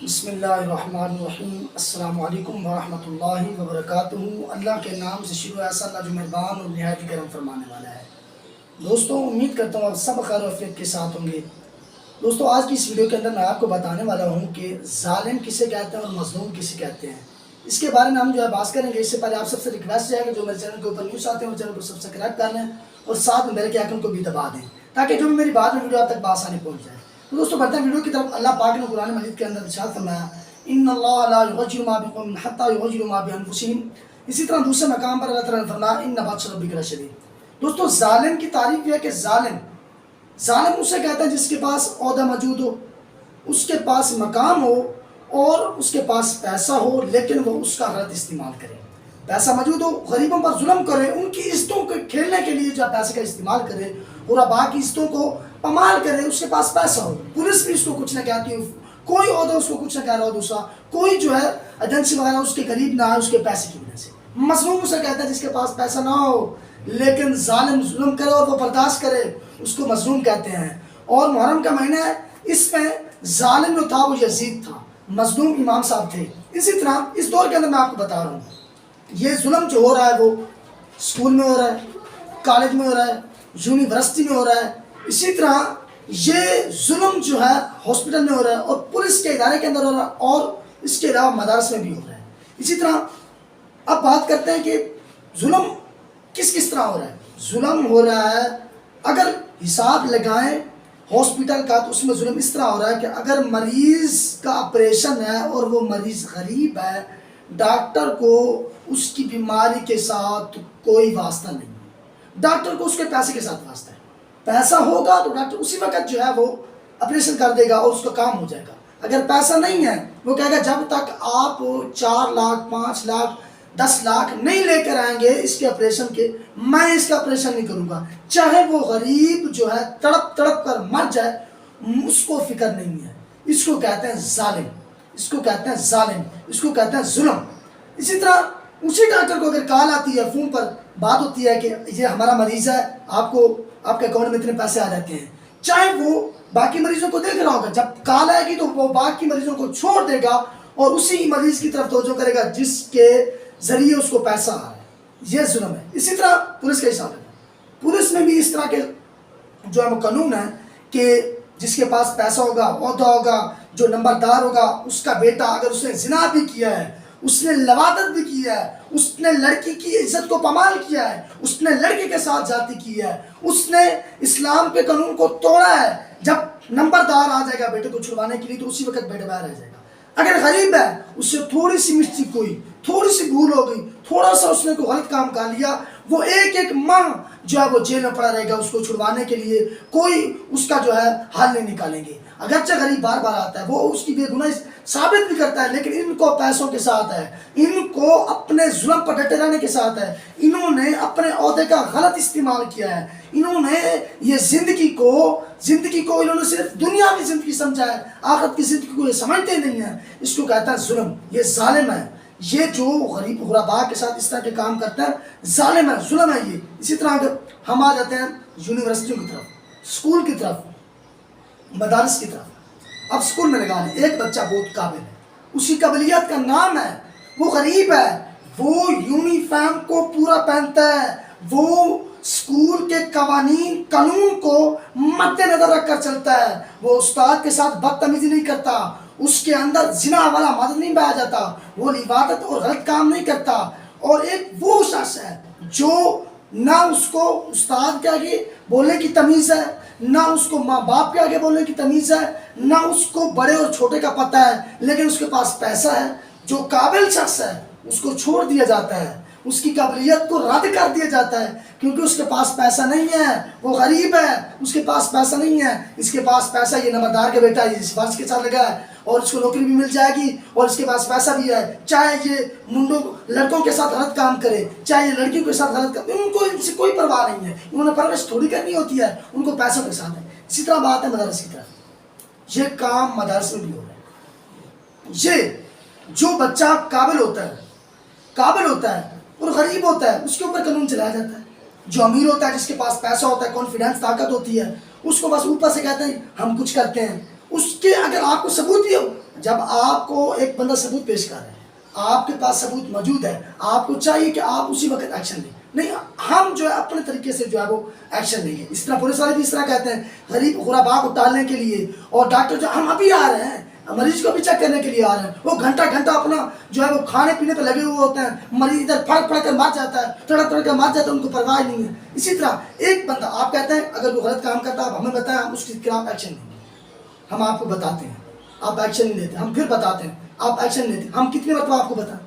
بسم اللہ الرحمن الرحیم۔ السلام علیکم ورحمۃ اللہ وبرکاتہ۔ اللہ کے نام سے شروع ہے، ایسا اللہ جو مہربان اور نہایت کرم فرمانے والا ہے۔ دوستوں، امید کرتا ہوں آپ سب خیر و عافیت کے ساتھ ہوں گے۔ دوستوں، آج کی اس ویڈیو کے اندر میں آپ کو بتانے والا ہوں کہ ظالم کسے کہتے ہیں اور مظلوم کسے کہتے ہیں۔ اس کے بارے میں ہم بات کریں گے۔ اس سے پہلے آپ سب سے ریکویسٹ ہے کہ جو میرے چینل کے اوپر نیوز آتے ہیں وہ چینل کو سبسکرائب کر لیں اور ساتھ میں بیل کے آئکن کو بھی دبا دیں تاکہ جو بھی میری بعد میں ویڈیو آپ تک بآسانی پہنچ جائے۔ تو دوستوں، بڑھتے ہیں ویڈیو کی طرف۔ اللہ پاک نے قرآن مجید کے اندر ارشاد فرمایا، ان اللہ لا یغیر ما بقوم حتی یغیروا ما بانفسہم۔ اسی طرح دوسرے مقام پر اللہ تعالیٰ نے فرمایا، ان بطش ربک لشدید۔ دوستوں، ظالم کی تعریف یہ ہے کہ ظالم اسے کہتا ہے جس کے پاس عہدہ موجود ہو، اس کے پاس مقام ہو اور اس کے پاس پیسہ ہو، لیکن وہ اس کا غلط استعمال کرے۔ پیسہ موجود ہو، غریبوں پر ظلم کرے، ان کی عزتوں کو کھیلنے کے لیے جو پیسے کا استعمال کرے، غرباء کی عزتوں کو پامال کرے۔ اس کے پاس پیسہ ہو، پولیس بھی اس کو کچھ نہ کہتی ہو، کوئی عہدہ اس کو کچھ نہ کہہ رہا ہو، دوسرا کوئی جو ہے ایجنسی وغیرہ اس کے قریب نہ آئے اس کے پیسے کی وجہ سے۔ مظلوم اسے کہتا ہے جس کے پاس پیسہ نہ ہو لیکن ظالم ظلم کرے اور وہ برداشت کرے، اس کو مظلوم کہتے ہیں۔ اور محرم کا مہینہ ہے، اس میں ظالم جو تھا وہ یزید تھا، مظلوم امام صاحب تھے۔ اسی طرح اس دور کے اندر میں آپ کو بتا رہا ہوں، یہ ظلم جو ہو رہا ہے وہ اسکول میں ہو رہا ہے، کالج میں ہو رہا ہے، یونیورسٹی میں ہو رہا ہے۔ اسی طرح یہ ظلم جو ہے ہاسپٹل میں ہو رہا ہے اور پولیس کے ادارے کے اندر ہو رہا ہے اور اس کے علاوہ مدارس میں بھی ہو رہا ہے۔ اسی طرح اب بات کرتے ہیں کہ ظلم کس طرح ہو رہا ہے۔ ظلم ہو رہا ہے، اگر حساب لگائیں ہاسپٹل کا تو اس میں ظلم اس طرح ہو رہا ہے کہ اگر مریض کا آپریشن ہے اور وہ مریض غریب ہے، ڈاکٹر کو اس کی بیماری کے ساتھ کوئی واسطہ نہیں ہے، ڈاکٹر کو اس کے پیسے کے ساتھ واسطہ ہے۔ پیسہ ہوگا تو ڈاکٹر اسی وقت جو ہے وہ آپریشن کر دے گا اور اس کا کام ہو جائے گا۔ اگر پیسہ نہیں ہے وہ کہے گا جب تک آپ 4 لاکھ 5 لاکھ 10 لاکھ نہیں لے کر آئیں گے اس کے آپریشن کے، میں اس کا آپریشن نہیں کروں گا۔ چاہے وہ غریب جو ہے تڑپ تڑپ کر مر جائے، اس کو فکر نہیں ہے۔ اس کو کہتے ہیں ظالم، اس کو کہتے ہیں ظالم، اس کو کہتے ہیں ظلم۔ اسی طرح اسی ڈاکٹر کو اگر کال آتی ہے، فون پر بات ہوتی ہے کہ یہ ہمارا مریض ہے، آپ کے اکاؤنٹ میں اتنے پیسے آ جاتے ہیں، چاہے وہ باقی مریضوں کو دیکھ رہا ہوگا، جب کال آئے گی تو وہ باقی مریضوں کو چھوڑ دے گا اور اسی مریض کی طرف توجہ کرے گا جس کے ذریعے اس کو پیسہ آ رہا ہے۔ یہ ظلم ہے۔ اسی طرح پولیس کا حساب ہے، پولیس میں بھی اس طرح کے جو ہے وہ قانون ہے کہ جس کے پاس پیسہ ہوگا، عہدہ ہوگا، جو نمبردار ہوگا، اس کا بیٹا اگر اس نے زنا بھی کیا ہے، اس نے لواطت بھی کی ہے، اس نے لڑکی کی عزت کو پامال کیا ہے، اس نے لڑکے کے ساتھ جاتی کی ہے، اس نے اسلام کے قانون کو توڑا ہے، جب نمبردار آ جائے گا بیٹے کو چھڑوانے کے لیے تو اسی وقت بیٹے باہر رہ جائے گا۔ اگر غریب ہے، اس سے تھوڑی سی مسٹیک ہوئی، تھوڑی سی بھول ہو گئی، تھوڑا سا اس نے کوئی غلط کام کر لیا، وہ ایک ماہ جو ہے وہ جیل میں پڑا رہے گا، اس کو چھڑوانے کے لیے کوئی اس کا جو ہے حل نہیں نکالیں گے۔ اگرچہ غریب بار بار آتا ہے، وہ اس کی بے گناہی ثابت بھی کرتا ہے، لیکن ان کو پیسوں کے ساتھ ہے، ان کو اپنے ظلم پر ڈٹے رہنے کے ساتھ ہے، انہوں نے اپنے عہدے کا غلط استعمال کیا ہے، انہوں نے یہ زندگی کو انہوں نے صرف دنیاوی زندگی سمجھا ہے، آخرت کی زندگی کو یہ سمجھتے نہیں ہیں۔ اس کو کہتا ہے ظلم، یہ ظالم ہے۔ یہ جو غریب غرباء کے ساتھ اس طرح کے کام کرتا ہے ظالم ہے، ظلم ہے یہ۔ اسی طرح اگر ہم آ جاتے ہیں یونیورسٹیوں کی طرف، اسکول کی طرف، مدارس کی طرف۔ اب اسکول میں لگا لیں، ایک بچہ بہت قابل ہے، اس کی قابلیت کا نام ہے، وہ غریب ہے، وہ یونیفارم کو پورا پہنتا ہے، وہ اسکول کے قانون کو مد نظر رکھ کر چلتا ہے، وہ استاد کے ساتھ بدتمیزی نہیں کرتا، اس کے اندر زنا والا مد نہیں بہا جاتا، وہ لواطت اور غلط کام نہیں کرتا۔ اور ایک وہ شخص ہے جو نہ اس کو استاد کے آگے بولنے کی تمیز ہے، نہ اس کو ماں باپ کے آگے بولنے کی تمیز ہے، نہ اس کو بڑے اور چھوٹے کا پتہ ہے، لیکن اس کے پاس پیسہ ہے۔ جو قابل شخص ہے اس کو چھوڑ دیا جاتا ہے، اس کی قابلیت کو رد کر دیا جاتا ہے کیونکہ اس کے پاس پیسہ نہیں ہے، وہ غریب ہے، اس کے پاس پیسہ نہیں ہے۔ اس کے پاس پیسہ، یہ نمبردار کا بیٹا یہ سفارش کے ساتھ لگا ہے اور اس کو نوکری بھی مل جائے گی اور اس کے پاس پیسہ بھی ہے، چاہے یہ منڈوں لڑکوں کے ساتھ غلط کام کرے، چاہے یہ لڑکیوں کے ساتھ غلط کام، ان سے کوئی پرواہ نہیں ہے، انہوں نے پرورش تھوڑی کرنی ہوتی ہے، ان کو پیسوں کے ساتھ ہے۔ اسی طرح بات ہے مدارس کی طرف، یہ کام مدارس میں بھی ہو رہا ہے۔ یہ جو بچہ قابل ہوتا ہے اور غریب ہوتا ہے، اس کے اوپر قانون چلایا جاتا ہے۔ جو امیر ہوتا ہے، جس کے پاس پیسہ ہوتا ہے، کانفیڈنس طاقت ہوتی ہے، اس کو بس اوپر سے کہتے ہیں ہم کچھ کرتے ہیں۔ اس کے اگر آپ کو ثبوت بھی ہو، جب آپ کو ایک بندہ ثبوت پیش کر رہا ہے، آپ کے پاس ثبوت موجود ہے، آپ کو چاہیے کہ آپ اسی وقت ایکشن لیں، نہیں ہم جو ہے اپنے طریقے سے جو ہے وہ ایکشن لیں گے۔ اس طرح پولیس والے بھی اس طرح کہتے ہیں غریب غربا کو ٹالنے کے لیے، اور ڈاکٹر جو ہم ابھی آ رہے ہیں مریض کو بھی چیک کرنے کے لیے آ رہے ہیں، وہ گھنٹہ گھنٹہ اپنا جو ہے وہ کھانے پینے پہ لگے ہوئے ہوتے ہیں، مریض ادھر پھڑ پھڑ کر مر جاتا ہے، تڑپ تڑپ کر مر جاتا ہے، ان کو پرواہ نہیں ہے۔ اسی طرح ایک بندہ آپ کہتے ہیں اگر وہ غلط کام کرتا ہے آپ ہمیں بتائیں، ہم اس کے خلاف ایکشن لیں گے، ہم آپ کو بتاتے ہیں، آپ ایکشن نہیں لیتے، ہم پھر بتاتے ہیں، آپ ایکشن لیتے ہیں، ہم کتنی مرتبہ آپ کو بتائیں،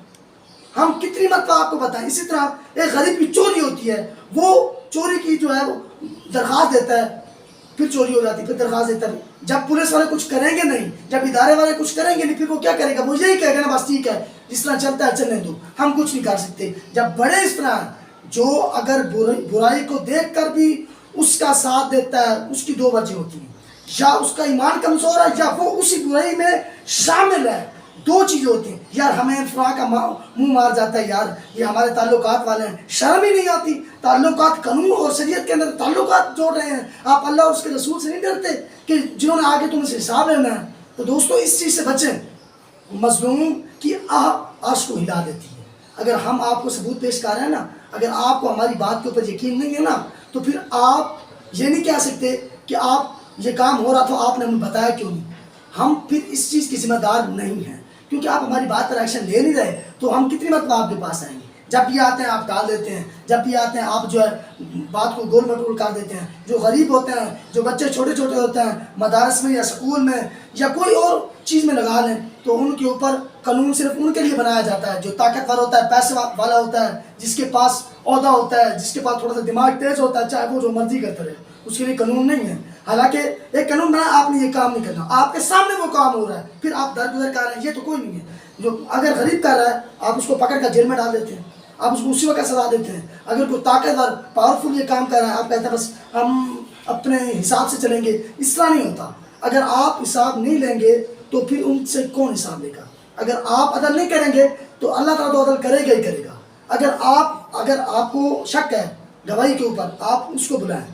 ہم کتنی مرتبہ آپ کو بتائیں۔ اسی طرح ایک غریب کی چوری ہوتی ہے، وہ چوری کی جو ہے وہ درخواست دیتا ہے، پھر چوری ہو جاتی ہے، پھر درخواست دیتا ہے۔ جب پولیس والے کچھ کریں گے نہیں، جب ادارے والے کچھ کریں گے نہیں، پھر وہ کیا کرے گا؟ وہ یہی کہے گا نا بس ٹھیک ہے جس طرح چلتا ہے چلنے دو، ہم کچھ نہیں کر سکتے۔ جب بڑے اس طرح جو اگر برائی کو دیکھ کر بھی اس کا ساتھ دیتا ہے، اس کی دو وجہ ہوتی ہیں، یا اس کا ایمان کمزور ہے یا وہ اسی برائی میں شامل ہے۔ دو چیزیں ہوتی ہیں، یار ہمیں فلاں کا منہ مار جاتا ہے، یار یہ ہمارے تعلقات والے ہیں، شرم ہی نہیں آتی، تعلقات قانون اور شریعت کے اندر تعلقات جوڑ رہے ہیں، آپ اللہ اور اس کے رسول سے نہیں ڈرتے کہ جنہوں نے آگے تم سے حساب لینا ہے؟ تو دوستو اس چیز سے بچیں، مظلوم کی عرش کو ہلا دیتی ہے۔ اگر ہم آپ کو ثبوت پیش کر رہے ہیں نا، اگر آپ کو ہماری بات کے اوپر یقین نہیں ہے نا، تو پھر آپ یہ نہیں کہہ سکتے کہ آپ یہ کام ہو رہا تھا آپ نے ہمیں بتایا کیوں نہیں۔ ہم پھر اس چیز کے ذمہ دار نہیں ہیں، کیونکہ آپ ہماری بات پر ایکشن لے نہیں رہے، تو ہم کتنی مرتبہ آپ کے پاس آئیں گے؟ جب بھی آتے ہیں آپ ٹال دیتے ہیں، جب بھی آتے ہیں آپ جو ہے بات کو گول مٹول کر دیتے ہیں۔ جو غریب ہوتے ہیں، جو بچے چھوٹے چھوٹے ہوتے ہیں، مدارس میں یا سکول میں یا کوئی اور چیز میں لگا لیں، تو ان کے اوپر قانون صرف ان کے لیے بنایا جاتا ہے جو طاقتور ہوتا ہے، پیسے والا ہوتا ہے، جس کے پاس عہدہ ہوتا ہے، جس کے پاس تھوڑا سا دماغ تیز ہوتا ہے، چاہے وہ جو مرضی کرتا رہے، اس کے لیے قانون نہیں ہے۔ حالانکہ ایک قانون بنا آپ نے یہ کام نہیں کرنا، آپ کے سامنے وہ کام ہو رہا ہے، پھر آپ درگزر کر رہے ہیں، یہ تو کوئی نہیں ہے۔ جو اگر غریب کر رہا ہے آپ اس کو پکڑ کر جیل میں ڈال دیتے ہیں، آپ اس کو اسی وقت سزا دیتے ہیں۔ اگر کوئی طاقتور پاورفل یہ کام کر رہا ہے آپ کہتے ہیں بس ہم اپنے حساب سے چلیں گے، اس طرح نہیں ہوتا۔ اگر آپ حساب نہیں لیں گے تو پھر ان سے کون حساب لے گا؟ اگر آپ عدل نہیں کریں گے تو اللہ تعالیٰ تو عدل کرے گا ہی کرے گا۔ اگر آپ کو شک ہے گواہی کے اوپر، آپ اس کو بلائیں،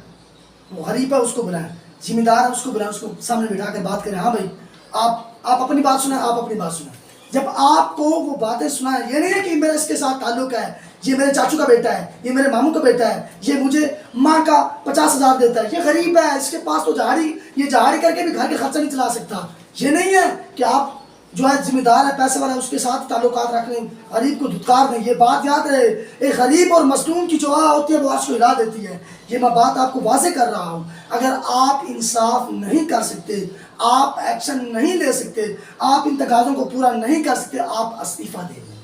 وہ غریب ہے اس کو بلائیں، ذمہ دار ہے اس کو بلائیں، اس کو سامنے بٹھا کر بات کریں، ہاں بھائی آپ اپنی بات سنیں، آپ اپنی بات سنیں۔ جب آپ کو وہ باتیں سنائیں، یہ نہیں ہے کہ میرا اس کے ساتھ تعلق ہے، یہ میرے چاچو کا بیٹا ہے، یہ میرے ماموں کا بیٹا ہے، یہ مجھے ماں کا 50,000 دیتا ہے، یہ غریب ہے، اس کے پاس تو یہ جہاڑی کر کے بھی گھر کے خرچہ نہیں چلا سکتا۔ یہ نہیں ہے کہ آپ جو ہے ذمہ دار ہے، پیسے والا ہے، اس کے ساتھ تعلقات رکھ لیں، غریب کو دھتکار دیں۔ یہ بات یاد رہے، ایک غریب اور مظلوم کی جو ہوتی ہے وہ عرش کو ہلا دیتی ہے۔ یہ میں بات آپ کو واضح کر رہا ہوں۔ اگر آپ انصاف نہیں کر سکتے، آپ ایکشن نہیں لے سکتے، آپ ان تقاضوں کو پورا نہیں کر سکتے، آپ استعفیٰ دے دیں،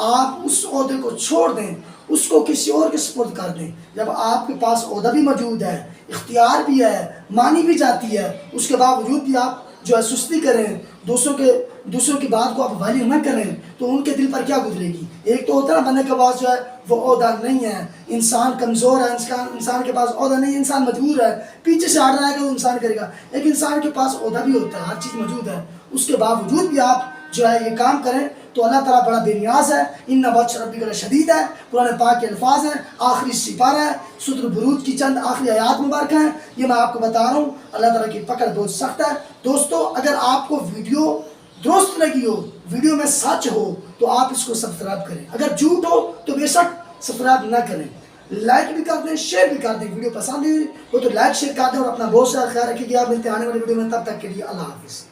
آپ اس عہدے کو چھوڑ دیں، اس کو کسی اور کے سپرد کر دیں۔ جب آپ کے پاس عہدہ بھی موجود ہے، اختیار بھی ہے، مانی بھی جاتی ہے، اس کے باوجود بھی آپ جو ہے سستی کریں، دوسروں کی بات کو آپ ویلیو نہ کریں، تو ان کے دل پر کیا گزرے گی؟ ایک تو ہوتا ہے نا بندے کے پاس جو ہے وہ عہدہ نہیں ہے، انسان کمزور ہے، انسان کے پاس عہدہ نہیں ہے، انسان مجبور ہے، پیچھے سے ہٹ رہا ہے کہ وہ انسان کرے گا۔ ایک انسان کے پاس عہدہ بھی ہوتا ہے، ہر چیز موجود ہے، اس کے باوجود بھی آپ جو ہے یہ کام کریں تو اللہ تعالیٰ بڑا بے نیاز ہے۔ ان بطش ربک لشدید ہے، قرآن پاک کے الفاظ ہیں، آخری سپارہ ہے، سورۃ البروج کی چند آخری آیات مبارکہ ہیں، یہ میں آپ کو بتا رہا ہوں۔ اللہ تعالیٰ کی پکڑ بہت سخت ہے۔ دوستو اگر آپ کو ویڈیو درست لگی ہو، ویڈیو میں سچ ہو، تو آپ اس کو سبسکرائب کریں، اگر جھوٹ ہو تو بے شک سبسکرائب نہ کریں، لائک بھی کر دیں، شیئر بھی کر دیں۔ ویڈیو پسند ہوئی ہو تو لائک شیئر کر دیں، اور اپنا بہت سارا خیال رکھیے گا۔ آپ ملتے ہیں آنے والی ویڈیو میں، تب تک کے لیے اللہ حافظ۔